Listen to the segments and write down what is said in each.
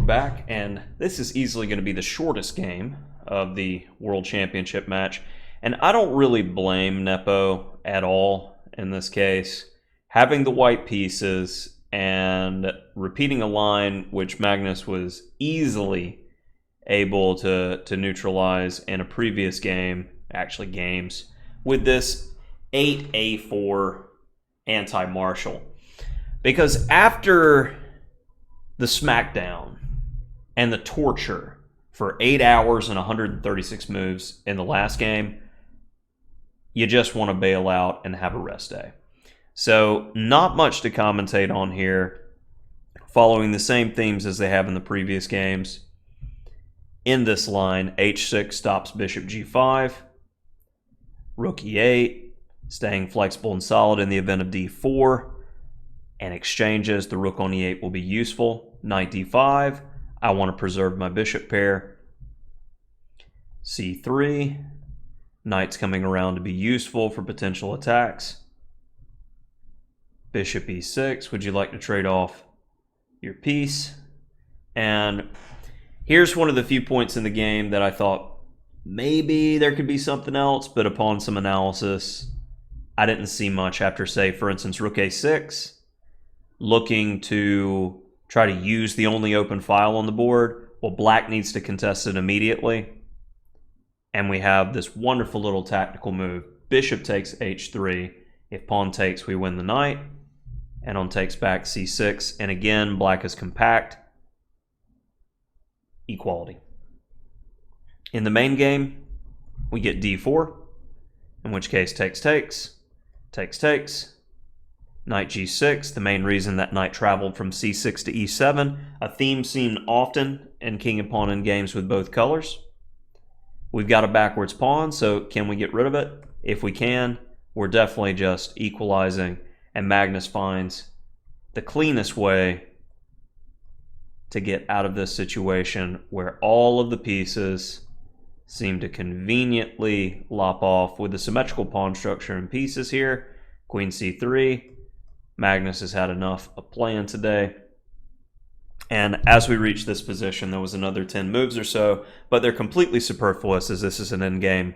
back, and this is easily going to be the shortest game of the World Championship match. And I don't really blame Nepo at all in this case. Having the white pieces and repeating a line which Magnus was easily able to neutralize in a previous game, actually games, with this 8A4 anti-martial. Because after the smackdown and the torture for 8 hours and 136 moves in the last game, you just want to bail out and have a rest day. So not much to commentate on here, following the same themes as they have in the previous games. In this line, h6 stops bishop g5, rook e8, staying flexible and solid in the event of d4, and exchanges. The rook on e8 will be useful. Knight d5, I want to preserve my bishop pair. c3, knight's coming around to be useful for potential attacks. Bishop e6, would you like to trade off your piece? And here's one of the few points in the game that I thought maybe there could be something else, but upon some analysis, I didn't see much after, say, for instance, rook a6, looking to try to use the only open file on the board. Well, black needs to contest it immediately. And we have this wonderful little tactical move. Bishop takes h3. If pawn takes, we win the knight. And on takes back c6. And again, black is compact. Equality. In the main game, we get d4, in which case takes, knight g6, the main reason that knight traveled from c6 to e7, a theme seen often in king and pawn in games with both colors. We've got a backwards pawn, so can we get rid of it? If we can, we're definitely just equalizing, and Magnus finds the cleanest way to get out of this situation where all of the pieces seem to conveniently lop off with the symmetrical pawn structure and pieces here. Queen c3. Magnus has had enough of playing today. And as we reach this position, there was another 10 moves or so, but they're completely superfluous as this is an endgame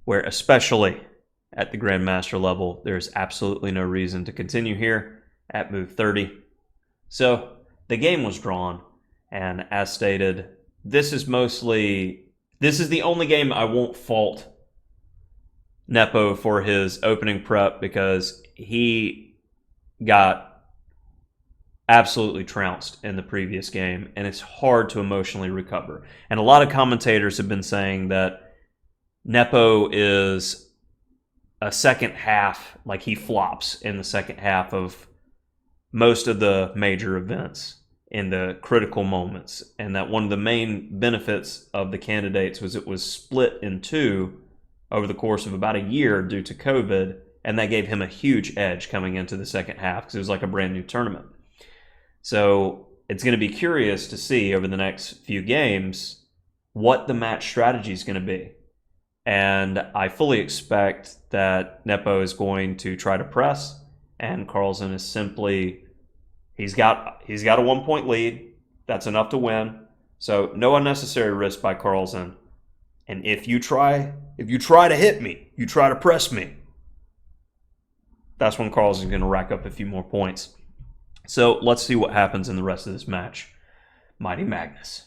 where, especially at the Grandmaster level, there's absolutely no reason to continue here at move 30. So the game was drawn, and as stated, this is the only game I won't fault Nepo for his opening prep, because he got absolutely trounced in the previous game, and it's hard to emotionally recover. And a lot of commentators have been saying that Nepo is a second half, like he flops in the second half of most of the major events in the critical moments, and that one of the main benefits of the candidates was it was split in two over the course of about a year due to COVID, and that gave him a huge edge coming into the second half because it was like a brand new tournament. So it's going to be curious to see over the next few games what the match strategy is going to be. And I fully expect that Nepo is going to try to press, and Carlsen is simply, he's got a 1-point lead. That's enough to win. So no unnecessary risk by Carlsen. And if you try to hit me, you try to press me, that's when Carlsen's going to rack up a few more points. So let's see what happens in the rest of this match. Mighty Magnus.